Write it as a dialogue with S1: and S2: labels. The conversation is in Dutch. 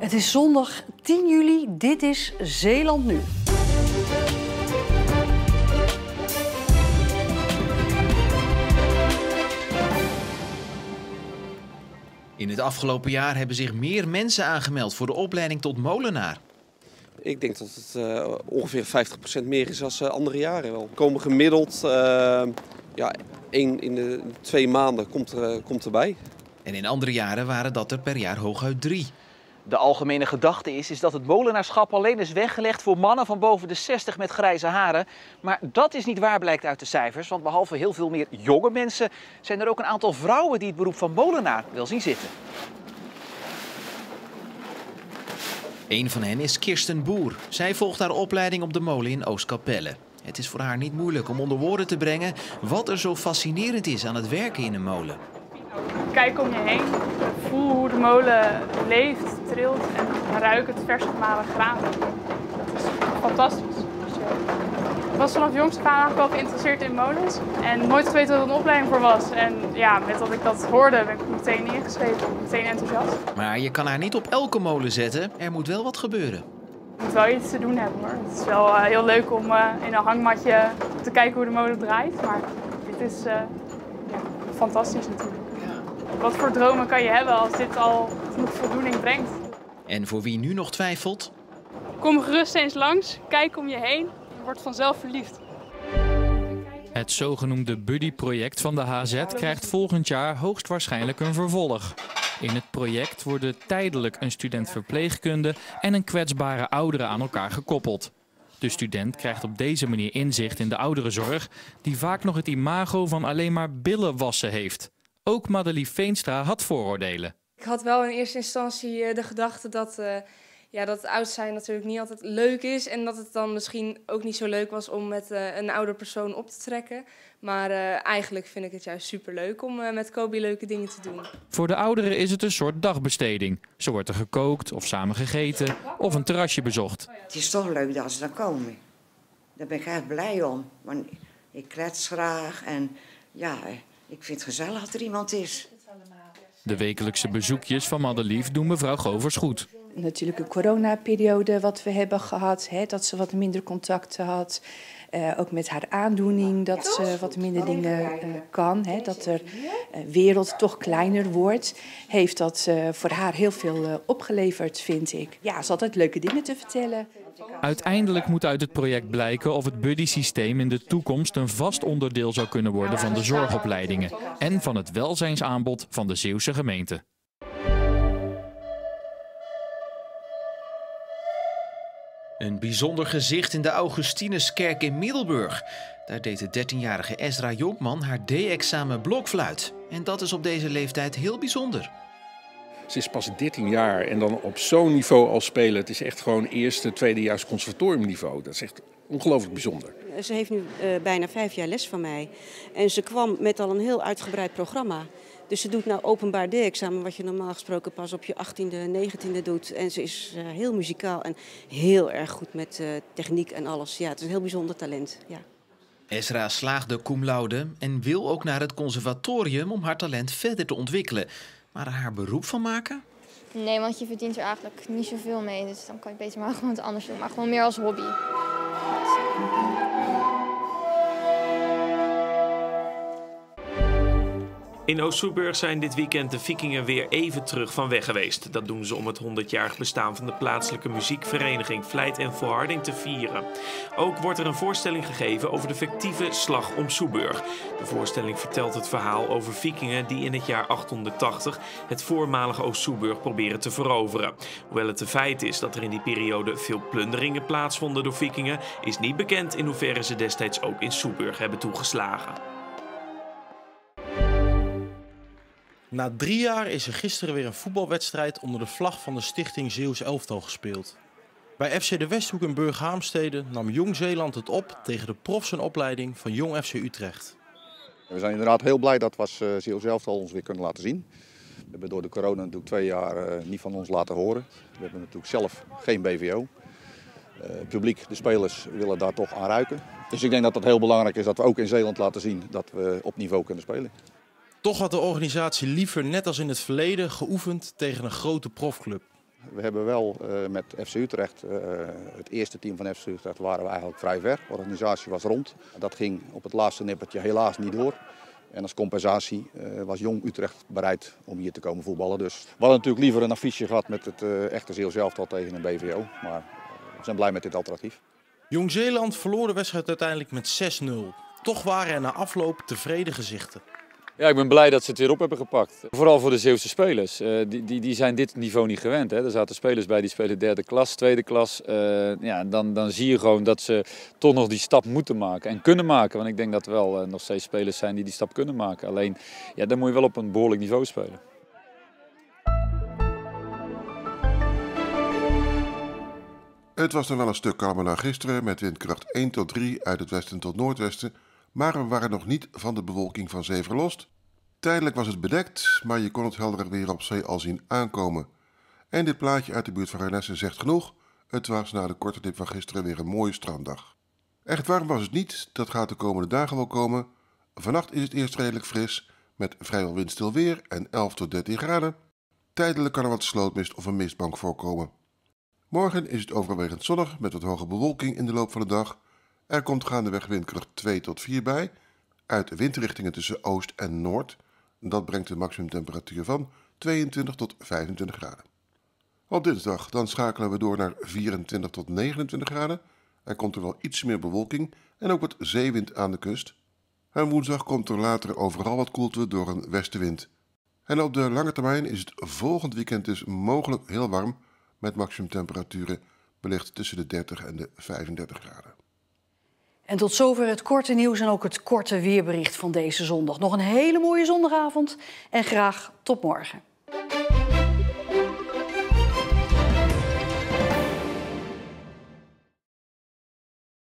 S1: Het is zondag 10 juli, dit is Zeeland Nu.
S2: In het afgelopen jaar hebben zich meer mensen aangemeld voor de opleiding tot molenaar.
S3: Ik denk dat het ongeveer 50% meer is dan andere jaren wel. Er komen gemiddeld 1 in de 2 maanden komt erbij.
S2: En in andere jaren waren dat er per jaar hooguit 3.
S4: De algemene gedachte is dat het molenaarschap alleen is weggelegd voor mannen van boven de 60 met grijze haren. Maar dat is niet waar, blijkt uit de cijfers. Want behalve heel veel meer jonge mensen zijn er ook een aantal vrouwen die het beroep van molenaar wil zien zitten.
S2: Een van hen is Kirsten Boer. Zij volgt haar opleiding op de molen in Oostkapelle. Het is voor haar niet moeilijk om onder woorden te brengen wat er zo fascinerend is aan het werken in een molen.
S5: Kijk om je heen, voel hoe de molen leeft, trilt en ruik het vers gemalen graan. Dat is fantastisch. Ik was vanaf jongs af aan eigenlijk wel geïnteresseerd in molens en nooit geweten wat er een opleiding voor was. En ja, met dat ik dat hoorde ben ik meteen ingeschreven, meteen enthousiast.
S2: Maar je kan haar niet op elke molen zetten, er moet wel wat gebeuren.
S5: Je moet wel iets te doen hebben hoor. Het is wel heel leuk om in een hangmatje te kijken hoe de molen draait, maar dit is fantastisch natuurlijk. Wat voor dromen kan je hebben als dit al genoeg voldoening brengt?
S2: En voor wie nu nog twijfelt?
S5: Kom gerust eens langs, kijk om je heen en word vanzelf verliefd.
S6: Het zogenoemde Buddy-project van de HZ krijgt volgend jaar hoogstwaarschijnlijk een vervolg. In het project worden tijdelijk een student verpleegkunde en een kwetsbare oudere aan elkaar gekoppeld. De student krijgt op deze manier inzicht in de ouderenzorg, die vaak nog het imago van alleen maar billen wassen heeft. Ook Madelief Veenstra had vooroordelen.
S7: Ik had wel in eerste instantie de gedachte dat het oud zijn natuurlijk niet altijd leuk is. En dat het dan misschien ook niet zo leuk was om met een ouder persoon op te trekken. Maar eigenlijk vind ik het juist superleuk om met Kobi leuke dingen te doen.
S6: Voor de ouderen is het een soort dagbesteding. Zo wordt er gekookt of samen gegeten of een terrasje bezocht.
S8: Het is toch leuk dat ze dan komen. Daar ben ik echt blij om. Want ik klets graag en ja, ik vind het gezellig dat er iemand is.
S6: De wekelijkse bezoekjes van Madelief doen mevrouw Govers goed.
S9: Natuurlijk een coronaperiode wat we hebben gehad, dat ze wat minder contacten had. Ook met haar aandoening, dat ze wat minder dingen kan. Dat de wereld toch kleiner wordt. Heeft dat voor haar heel veel opgeleverd, vind ik. Ja, ze had altijd leuke dingen te vertellen.
S6: Uiteindelijk moet uit het project blijken of het buddy-systeem in de toekomst een vast onderdeel zou kunnen worden van de zorgopleidingen en van het welzijnsaanbod van de Zeeuwse gemeente.
S2: Een bijzonder gezicht in de Augustinuskerk in Middelburg. Daar deed de 13-jarige Ezra Jonkman haar D-examen blokfluit. En dat is op deze leeftijd heel bijzonder.
S10: Ze is pas 13 jaar en dan op zo'n niveau al spelen. Het is echt gewoon eerste, tweedejaars conservatoriumniveau. Dat is echt ongelooflijk bijzonder.
S11: Ze heeft nu bijna 5 jaar les van mij. En ze kwam met al een heel uitgebreid programma. Dus ze doet nou openbaar D-examen, wat je normaal gesproken pas op je 18e, 19e doet. En ze is heel muzikaal en heel erg goed met techniek en alles. Ja, het is een heel bijzonder talent. Ja.
S2: Ezra slaagde cum laude en wil ook naar het conservatorium om haar talent verder te ontwikkelen. Maar er haar beroep van maken?
S12: Nee, want je verdient er eigenlijk niet zoveel mee. Dus dan kan je beter maar gewoon wat anders doen. Maar gewoon meer als hobby.
S13: In Oost-Soeburg zijn dit weekend de Vikingen weer even terug van weg geweest. Dat doen ze om het 100-jarig bestaan van de plaatselijke muziekvereniging Vlijt en Volharding te vieren. Ook wordt er een voorstelling gegeven over de fictieve slag om Soeburg. De voorstelling vertelt het verhaal over Vikingen die in het jaar 880 het voormalige Oost-Soeburg proberen te veroveren. Hoewel het een feit is dat er in die periode veel plunderingen plaatsvonden door Vikingen, is niet bekend in hoeverre ze destijds ook in Soeburg hebben toegeslagen.
S14: Na 3 jaar is er gisteren weer een voetbalwedstrijd onder de vlag van de stichting Zeeuws Elftal gespeeld. Bij FC de Westhoek in Burghaamstede nam Jong Zeeland het op tegen de profsenopleiding van Jong FC Utrecht.
S15: We zijn inderdaad heel blij dat we Zeeuws Elftal ons weer kunnen laten zien. We hebben door de corona natuurlijk 2 jaar niet van ons laten horen. We hebben natuurlijk zelf geen BVO. Het publiek, de spelers willen daar toch aan ruiken. Dus ik denk dat het heel belangrijk is dat we ook in Zeeland laten zien dat we op niveau kunnen spelen.
S14: Toch had de organisatie liever, net als in het verleden, geoefend tegen een grote profclub.
S15: We hebben wel met FC Utrecht, het eerste team van FC Utrecht, waren we eigenlijk vrij ver. De organisatie was rond. Dat ging op het laatste nippertje helaas niet door. En als compensatie was Jong Utrecht bereid om hier te komen voetballen. Dus we hadden natuurlijk liever een affiche gehad met het echte Zeeuws elftal tegen een BVO. Maar we zijn blij met dit alternatief.
S14: Jong Zeeland verloor de wedstrijd uiteindelijk met 6-0. Toch waren er na afloop tevreden gezichten.
S16: Ja, ik ben blij dat ze het weer op hebben gepakt. Vooral voor de Zeeuwse spelers. Die zijn dit niveau niet gewend. Hè. Er zaten spelers bij die spelen derde klas, tweede klas. Ja, dan zie je gewoon dat ze toch nog die stap moeten maken en kunnen maken. Want ik denk dat er wel nog steeds spelers zijn die die stap kunnen maken. Alleen, ja, dan moet je wel op een behoorlijk niveau spelen.
S17: Het was dan wel een stuk kalmer dan gisteren met windkracht 1 tot 3 uit het westen tot noordwesten. Maar we waren nog niet van de bewolking van zee verlost. Tijdelijk was het bedekt, maar je kon het heldere weer op zee al zien aankomen. En dit plaatje uit de buurt van Renesse zegt genoeg. Het was na de korte dip van gisteren weer een mooie stranddag. Echt warm was het niet, dat gaat de komende dagen wel komen. Vannacht is het eerst redelijk fris, met vrijwel windstil weer en 11 tot 13 graden. Tijdelijk kan er wat slootmist of een mistbank voorkomen. Morgen is het overwegend zonnig met wat hoge bewolking in de loop van de dag. Er komt gaandeweg windkracht 2 tot 4 bij, uit windrichtingen tussen oost en noord. Dat brengt de maximumtemperatuur van 22 tot 25 graden. Op dinsdag dan schakelen we door naar 24 tot 29 graden. Er komt er wel iets meer bewolking en ook wat zeewind aan de kust. En woensdag komt er later overal wat koelte door een westenwind. En op de lange termijn is het volgend weekend dus mogelijk heel warm, met maximumtemperaturen wellicht tussen de 30 en de 35 graden.
S1: En tot zover het korte nieuws en ook het korte weerbericht van deze zondag. Nog een hele mooie zondagavond en graag tot morgen.